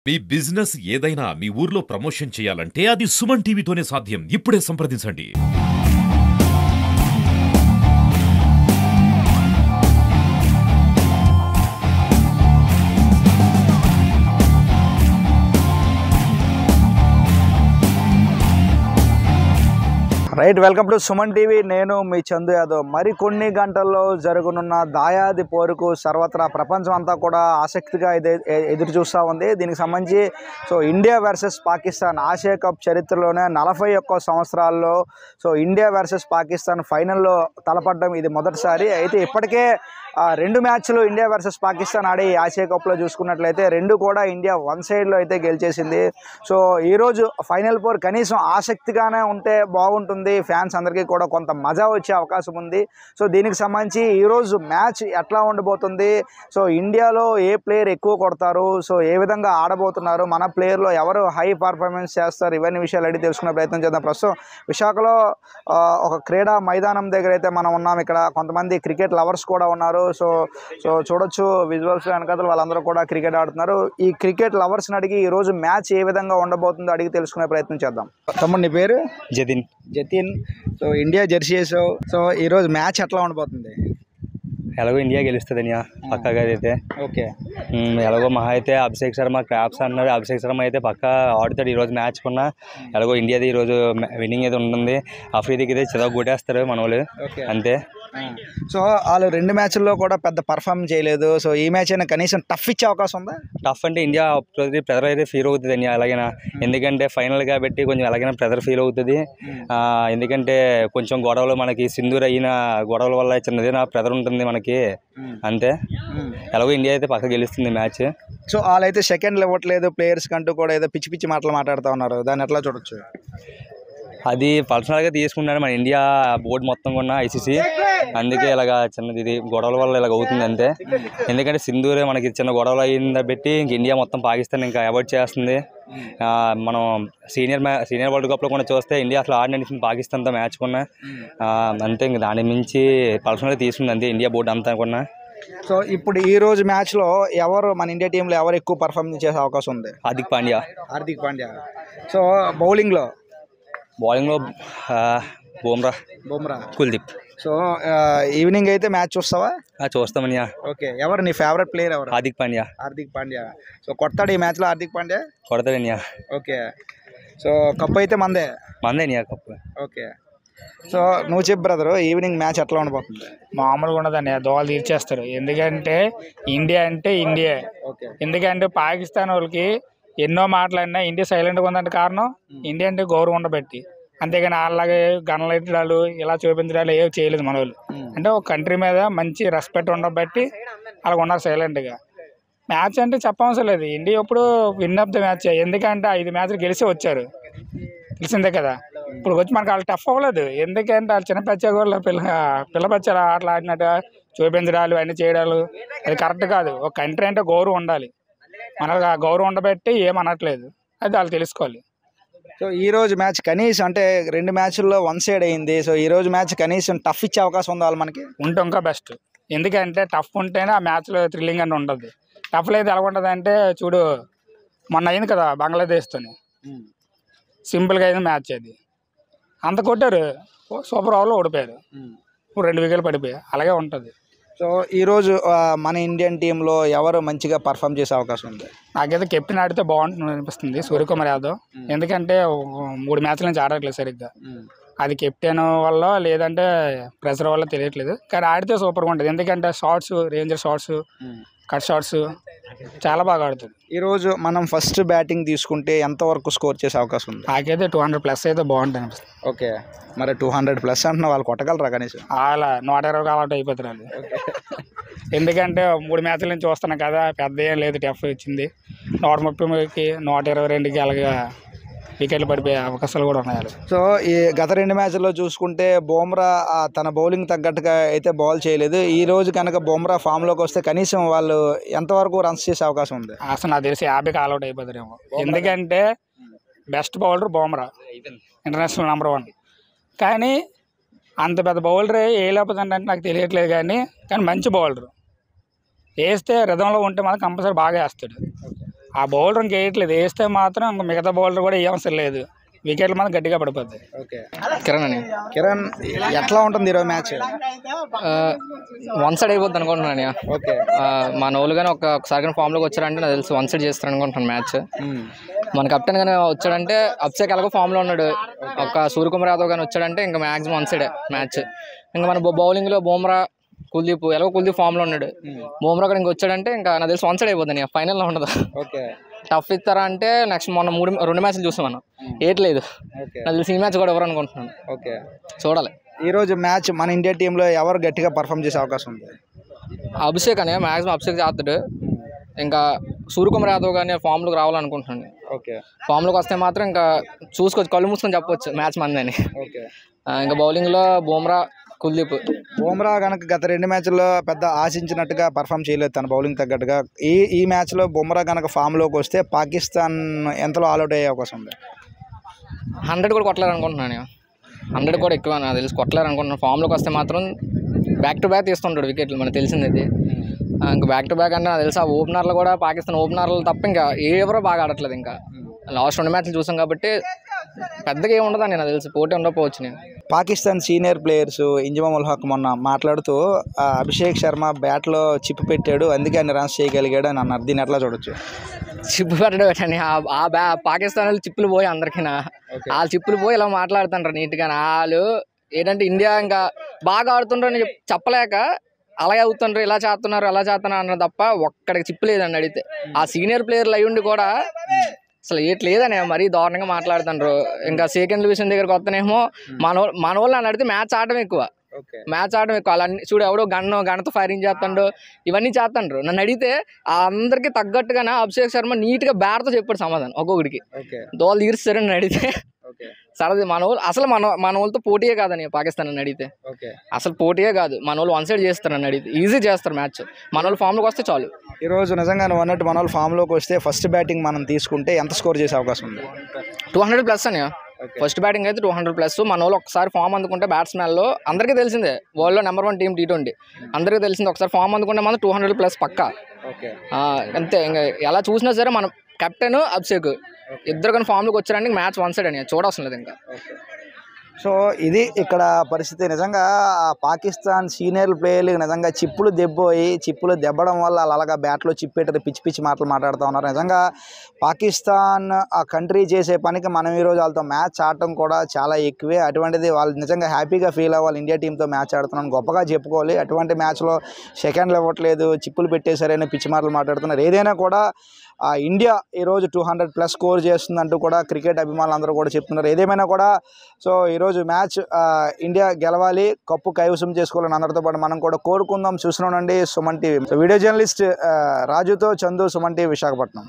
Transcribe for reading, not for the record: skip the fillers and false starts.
మీ business ఏదైనా మీ ఊర్లో promotion చేయాలంటే అది సుమన్ టీవీతోనే సాధ్యం. ఇప్పుడే సంప్రదించండి. Right, welcome to Suman TV. నేను మీ చందు యాదవ్. మరికొన్ని గంటల్లో జరగనున్న దాయాది పోరుకు సర్వత్రా ప్రపంచం అంతా కూడా ఆసక్తిగా ఎదురు చూస్తూ ఉంది. దీనికి సంబంధించి India versus Pakistan Asia cup చరిత్రలోనే 41 సంవత్సరాల్లో ఇండియా వర్సెస్ పాకిస్తాన్ ఫైనల్లో తలపడడం ఇది మొదటిసారి. అయితే ఇప్పటికే 2 మ్యాచ్లు ఇండియా వర్సెస్ పాకిస్తాన్ ఆడి ఆసియా కప్లో చూసుకున్నట్లయితే 2 కూడా ఇండియా వన్ సైడ్లో అయితే గెలిచేసింది. ఈరోజు ఫైనల్ పోర్ కనీసం ఆసక్తిగానే ఉంటే బాగుంటుంది, ఫ్యాన్స్ అందరికీ కూడా కొంత మజా వచ్చే అవకాశం ఉంది. దీనికి సంబంధించి ఈరోజు మ్యాచ్ ఎట్లా ఉండబోతుంది, ఇండియాలో ఏ ప్లేయర్ ఎక్కువ కొడతారు, ఏ విధంగా ఆడబోతున్నారు, మన ప్లేయర్లో ఎవరు హై పర్ఫార్మెన్స్ చేస్తారు, ఇవన్నీ విషయాలు అడిగి తెలుసుకునే ప్రయత్నం చేద్దాం. ప్రస్తుతం విశాఖలో ఒక క్రీడా మైదానం దగ్గర అయితే మనం ఉన్నాం. ఇక్కడ కొంతమంది క్రికెట్ లవర్స్ కూడా ఉన్నారు. చూడొచ్చు విజువల్స్ వెనకాల వాళ్ళందరూ కూడా క్రికెట్ ఆడుతున్నారు. ఈ క్రికెట్ లవర్స్ని అడిగి ఈరోజు మ్యాచ్ ఏ విధంగా ఉండబోతుందో అడిగి తెలుసుకునే ప్రయత్నం చేద్దాం. తమ్ముడు, నీ పేరు? జతిన్. ఇండియా జెర్సీ వేసావు. ఈరోజు మ్యాచ్ ఎట్లా ఉండబోతుంది? ఎలాగో ఇండియా గెలుస్తుంది పక్కగా అయితే. ఓకే, ఎలాగో మహా అయితే అభిషేక్ శర్మ క్రాప్స్ అన్నారు. అభిషేక్ శర్మ అయితే పక్కా ఆడుతాడు ఈరోజు మ్యాచ్ కున్నా. ఎలాగో ఇండియాది ఈరోజు విన్నింగ్ అయితే ఉంటుంది. అఫ్రీదికి అయితే చిన్న కొట్టేస్తారు మన వాళ్ళు, అంతే. వాళ్ళు 2 మ్యాచ్ల్లో కూడా పెద్ద పర్ఫార్మ్ చేయలేదు. ఈ మ్యాచ్ అయినా కనీసం టఫ్ ఇచ్చే అవకాశం ఉందా? టఫ్ అంటే ఇండియా ప్రెజర్ అయితే ఫీల్ అవుతుంది ఎలాగైనా. ఎందుకంటే ఫైనల్ కాబట్టి కొంచెం ఎలాగైనా ప్రెజర్ ఫీల్ అవుతుంది. ఎందుకంటే కొంచెం గొడవలు మనకి సింధూర్ అయిన గొడవల వల్ల చిన్నది ప్రెజర్ ఉంటుంది మనకి, అంతే. ఎలాగో ఇండియా అయితే పక్క గెలుస్తుంది మ్యాచ్. వాళ్ళైతే సెకండ్లు ఇవ్వట్లేదు ప్లేయర్స్ కంటూ కూడా ఏదో పిచ్చి పిచ్చి మాటలు మాట్లాడుతూ ఉన్నారు. దాన్ని ఎట్లా చూడొచ్చు? అది పర్సనల్గా తీసుకున్నాడు మన ఇండియా బోర్డు మొత్తం కొన్న ఐసీసీ. అందుకే ఇలాగ చిన్నది ఇది గొడవల వల్ల ఇలాగ అవుతుంది, అంతే. ఎందుకంటే సింధూరే మనకి చిన్న గొడవలు అయింది బట్టి ఇంక ఇండియా మొత్తం పాకిస్తాన్ ఇంకా అవాయిడ్ చేస్తుంది. మనం సీనియర్ వరల్డ్ కప్లో కూడా చూస్తే ఇండియా అసలు ఆడిన పాకిస్తాన్తో మ్యాచ్ కొన్నా, అంతే. ఇంక దాని మించి పర్సనల్గా తీసుకుంది, అంతే ఇండియా బోర్డు అంతా కొన్నా. ఇప్పుడు ఈ రోజు మ్యాచ్లో ఎవరు మన ఇండియా టీంలో ఎవరు ఎక్కువ పర్ఫార్మెన్స్ చేసే అవకాశం ఉంది? హార్దిక్ పాండ్యా. బౌలింగ్లో బుమ్రా, కుల్దీప్. ఈవినింగ్ అయితే మ్యాచ్ చూస్తావా? చూస్తామనియా. ఓకే, ఎవరు నీ ఫేవరెట్ ప్లేయర్? ఎవరు? హార్దిక్ పాండ్యా. కొడతాడు ఈ మ్యాచ్లో హార్దిక్ పాండ్యా? కొడతాడనియా. ఓకే, కప్ అయితే మందేనియా కప్పు. ఓకే, నువ్వు చెప్పు బ్రదరు, ఈవినింగ్ మ్యాచ్ ఎట్లా ఉండబోతుంది? మామూలుగా ఉండదండి, దోవలు తీర్చేస్తారు. ఎందుకంటే ఇండియా అంటే ఇండియా. ఎందుకంటే పాకిస్తాన్ వాళ్ళకి ఎన్నో మాట్లాడినా ఇండియా సైలెంట్గా ఉందంటే కారణం ఇండియా అంటే గౌరవం ఉండబట్టి. అంతేగాని అలాగే గనలెట్టడాలు ఇలా చూపించడాలు ఏవి చేయలేదు మన వాళ్ళు. అంటే ఒక కంట్రీ మీద మంచి రెస్పెక్ట్ ఉండబట్టి అలా ఉన్నారు సైలెంట్గా. మ్యాచ్ అంటే చెప్పవసరం లేదు, ఇండియా ఇప్పుడు విన్ ఆఫ్ ద మ్యాచ్. ఎందుకంటే 5 మ్యాచ్లు గెలిచి వచ్చారు, తెలిసిందే కదా. ఇప్పుడు వచ్చి మనకు వాళ్ళు టఫ్ అవ్వలేదు. ఎందుకంటే వాళ్ళు చిన్న పచ్చ వాళ్ళు పిల్ల పచ్చలు ఆటలు ఆడినట్టు చూపించడాలు అన్నీ చేయడాలు అది కరెక్ట్ కాదు. ఒక కంట్రీ అంటే గౌరవం ఉండాలి, మనకు ఆ గౌరవం ఉండబట్టి ఏమనట్లేదు, అది వాళ్ళు తెలుసుకోవాలి. ఈ రోజు మ్యాచ్ కనీసం అంటే 2 మ్యాచ్ల్లో వన్ సైడ్ అయింది. ఈ రోజు మ్యాచ్ కనీసం టఫ్ ఇచ్చే అవకాశం ఉందా మనకి? ఉంటే ఇంకా బెస్ట్. ఎందుకంటే టఫ్ ఉంటేనే ఆ మ్యాచ్లో థ్రిల్లింగ్ అని ఉంటుంది. టఫ్ లేదు ఎలా ఉంటుంది అంటే చూడు, మొన్న అయింది కదా బంగ్లాదేశ్తోని, సింపుల్గా అయింది మ్యాచ్. అది అంత కొట్టారు, సూపర్ ఓవర్లో ఓడిపోయారు, 2 వికెట్లు పడిపోయాయి. అలాగే ఉంటుంది. ఈరోజు మన ఇండియన్ టీంలో ఎవరు మంచిగా పర్ఫామ్ చేసే అవకాశం ఉంది? నాకైతే కెప్టెన్ ఆడితే బాగుంటుంది అనిపిస్తుంది, సూర్యకుమార్ యాదవ్. ఎందుకంటే 3 మ్యాచ్ల నుంచి ఆడట్లేదు సరిగ్గా. అది కెప్టెన్ వల్ల లేదంటే ప్రెషర్ వల్ల తెలియట్లేదు, కానీ ఆడితే సూపర్గా ఉంటుంది. ఎందుకంటే shorts, ranger shorts, cut shorts చాలా బాగా ఆడుతుంది. ఈరోజు మనం ఫస్ట్ బ్యాటింగ్ తీసుకుంటే ఎంతవరకు స్కోర్ చేసే అవకాశం ఉంది? నాకైతే 200+ అయితే బాగుంటుంది అనిపిస్తుంది. ఓకే, మరి 200+ అంటున్నా, వాళ్ళు కొట్టగలరా కనీసం? అలా 120 అవుట్ అయిపోతారు వాళ్ళు. ఎందుకంటే 3 మ్యాచ్ల నుంచి చూస్తున్నాం కదా, పెద్ద ఏం లేదు, టఫ్ ఇచ్చింది. 130కి 122కి అలాగా వికెట్లు పడిపోయే అవకాశాలు కూడా ఉన్నాయి. ఈ గత 2 మ్యాచ్ల్లో చూసుకుంటే బుమ్రా తన బౌలింగ్ తగ్గట్టుగా అయితే బౌల్ చేయలేదు. ఈ రోజు కనుక బుమ్రా ఫామ్లోకి వస్తే కనీసం వాళ్ళు ఎంతవరకు రన్స్ చేసే అవకాశం ఉంది? అసలు నాకు తెలిసి 50కి ఆల్అౌట్ అయిపోతారేమో. ఎందుకంటే best bowler Bumrah, international number 1. కానీ అంత పెద్ద బౌలర్ వేయలేకపోతుందంటే నాకు తెలియట్లేదు. కానీ మంచి బౌలర్, వేస్తే రిధంలో ఉంటే మాత్రం కంపల్సరీ బాగా వేస్తాడు. ఆ బౌలర్ ఇంకేయట్లేదు, వేస్తే మాత్రం ఇంక మిగతా బౌలర్ కూడా ఏ అవసరం లేదు, వికెట్లు మాత్రం గట్టిగా పడిపోతాయి. ఓకే కిరణ్ అని కిరణ్ ఎట్లా ఉంటుంది ఈరోజు మ్యాచ్? వన్ సైడ్ అయిపోద్ది అనుకుంటున్నాను. ఓకే మన వాళ్ళు కానీ ఒకసారి కానీ ఫామ్లోకి వచ్చారంటే నాకు తెలిసి వన్ సైడ్ చేస్తారు అనుకుంటున్నాను మ్యాచ్. మన కెప్టెన్ కానీ వచ్చాడంటే అభిషేక్ ఎలాగో ఫామ్లో ఉన్నాడు, ఒక సూర్యకుమార్ యాదవ్ కానీ వచ్చాడంటే ఇంకా మ్యాక్సిమం వన్ సైడే మ్యాచ్. ఇంకా మన బౌలింగ్లో బుమ్రా, కుల్దీప్ ఎలాగో కుల్దీప్ ఫామ్లో ఉన్నాడు, బుమ్రా కూడా ఇంకా వచ్చాడంటే ఇంకా నాకు తెలిసి వన్ సైడ్ అయిపోద్ది, ఫైనల్లో ఉండదు. ఓకే టఫ్ ఇస్తారా అంటే నెక్స్ట్ మొన్న 2 మ్యాచ్లు చూసాం మనం, ఏట్లేదు. నాకు తెలిసి ఈ మ్యాచ్ కూడా ఎవరు అనుకుంటున్నాను. ఓకే చూడాలి. ఈరోజు మ్యాచ్ మన ఇండియా టీంలో ఎవరు గట్టిగా పర్ఫామ్ చేసే అవకాశం ఉంది? అభిషేక్ అని మ్యాక్సిమం అభిషేక్ చేస్తాడు, ఇంకా సూర్యకుమార్ యాదవ్ కానీ ఫామ్లోకి రావాలనుకుంటున్నాను. ఓకే ఫామ్లోకి వస్తే మాత్రం ఇంకా చూసుకోవచ్చు, కళ్ళు మూసుకొని చెప్పొచ్చు మ్యాచ్ మందని. ఓకే ఇంకా బౌలింగ్లో బుమ్రా, కుల్దీప్. బుమ్రా కనుక గత 2 మ్యాచ్ల్లో పెద్ద ఆశించినట్టుగా పర్ఫామ్ చేయలేదు తన బౌలింగ్ తగ్గట్టుగా. ఈ మ్యాచ్లో బుమ్రా కనుక ఫామ్లోకి వస్తే పాకిస్తాన్ ఎంతలో ఆల్అౌట్ అయ్యే అవకాశం ఉంది? 100 కూడా కొట్టలేరు అనుకుంటున్నాను. 100 కూడా ఎక్కువ నాకు తెలిసి కొట్టలేరు అనుకుంటున్నాను. ఫామ్లోకి వస్తే మాత్రం బ్యాక్ టు బ్యాక్ తీస్తుంటాడు వికెట్లు, మనకు తెలిసింది అది. ఇంకా బ్యాక్ టు బ్యాక్ అంటే నాకు తెలిసి ఆ ఓపెనర్లు కూడా పాకిస్తాన్ ఓపెనర్లు తప్ప ఇంకా ఎవరో బాగా ఆడట్లేదు. ఇంకా లాస్ట్ 2 మ్యాచ్లు చూసాం కాబట్టి పెద్దగా ఏమి ఉండదని నాకు తెలిసి, పోటీ ఉండకపోవచ్చు. నేను పాకిస్తాన్ సీనియర్ ప్లేయర్స్ ఇంజమామ్ ఉల్ హక్ మొన్న మాట్లాడుతూ అభిషేక్ శర్మ బ్యాట్లో చిప్పు పెట్టాడు, అందుకే అన్ని రన్స్ చేయగలిగాడు అని అన్నారు. దీన్ని ఎట్లా చూడొచ్చు? చిప్పు పెట్టడం పెట్టండి, పాకిస్తాన్ వాళ్ళు చిప్పులు పోయి అందరికీ వాళ్ళ చిప్పులు పోయి ఇలా మాట్లాడుతుంటారు నీట్గా. వాళ్ళు ఏంటంటే ఇండియా ఇంకా బాగా ఆడుతుంటారని చెప్పలేక అలాగే అవుతుంటారు, ఇలా చేస్తున్నారు అలా చేస్తున్నారు అన్నారు తప్ప ఒక్కడికి చిప్పు లేదండి అడిగితే. ఆ సీనియర్ ప్లేయర్లు అయ్యుండి కూడా అసలు ఏట్లేదని మరీ దారుణంగా మాట్లాడుతుండ్రు. ఇంకా సెకండ్ డివిజన్ దగ్గరకు వస్తేనేమో మన వాళ్ళు అని అడిగితే మ్యాచ్ ఆడటం ఎక్కువ, అలా చూడు ఎవడో గన్తో ఫైరింగ్ చేస్తాడు, ఇవన్నీ చేస్తాండ్రు. నన్ను అడిగితే అందరికీ తగ్గట్టుగానే అభిషేక్ శర్మ నీట్గా బ్యాట్తో చెప్పాడు సమాధానం ఒక్కొక్కడికి. దోళ్ళు తీరుస్తారు నన్ను అడిగితే. సరదా మన వాళ్ళు అసలు మన వాళ్ళతో పోటీయే కాదని పాకిస్తాన్ అని అడిగితే, అసలు పోటీయే కాదు. మన వాళ్ళు వన్ సైడ్ చేస్తారు అని అడిగితే, ఈజీ చేస్తారు మ్యాచ్. మన వాళ్ళు ఫామ్లోకి వస్తే చాలు. ఈరోజు నిజంగా నువ్వు అన్నట్టు మన వాళ్ళు ఫామ్లోకి వస్తే ఫస్ట్ బ్యాటింగ్ మనం తీసుకుంటే ఎంత స్కోర్ చేసే అవకాశం ఉంది? 200+ అని. ఫస్ట్ బ్యాటింగ్ అయితే 200+. మన వాళ్ళు ఒకసారి ఫామ్ అందుకుంటే బ్యాట్స్మెన్లో అందరికీ తెలిసిందే, వరల్డ్లో నెంబర్ 1 టీం T20 అందరికీ తెలిసిందే. ఒకసారి ఫామ్ అందుకుంటే మనం 200+ పక్కా. అంతే. ఇంకా ఎలా చూసినా సరే మనం కెప్టెన్ అభిషేక్ ఇద్దరు కానీ ఫామ్లోకి వచ్చారంటే మ్యాచ్ వన్ సైడ్ అని చూడవలసిన లేదు ఇంకా. సో ఇది ఇక్కడ పరిస్థితి. నిజంగా పాకిస్తాన్ సీనియర్ ప్లేయర్లు నిజంగా చిప్పులు దెబ్బడం వల్ల వాళ్ళు అలాగా బ్యాట్లో చిప్పెట్టి పిచ్చి మాటలు మాట్లాడుతూ ఉన్నారు. నిజంగా పాకిస్తాన్ ఆ కంట్రీ చేసే పనికి మనం ఈరోజు వాళ్ళతో మ్యాచ్ ఆడటం కూడా చాలా ఎక్కువే. అటువంటిది వాళ్ళు నిజంగా హ్యాపీగా ఫీల్ అవ్వాలి, ఇండియా టీంతో మ్యాచ్ ఆడుతున్నాను గొప్పగా చెప్పుకోవాలి. అటువంటి మ్యాచ్లో సెకండ్లు ఇవ్వట్లేదు, చిప్పులు పెట్టేశారని పిచ్చి మాటలు మాట్లాడుతున్నారు. ఏదైనా కూడా ఇండియా ఈరోజు 200+ స్కోర్ చేస్తుందంటూ కూడా క్రికెట్ అభిమానులు అందరూ కూడా చెప్తున్నారు. ఏదేమైనా కూడా సో ఈరోజు మ్యాచ్ ఇండియా గెలవాలి, కప్పు కైవసం చేసుకోవాలని అందరితో పాటు మనం కూడా కోరుకుందాం. చూస్తున్నానండి సుమన్ టీవీ. వీడియో జర్నలిస్ట్ రాజుతో చందు, సుమన్ టీవీ, విశాఖపట్నం.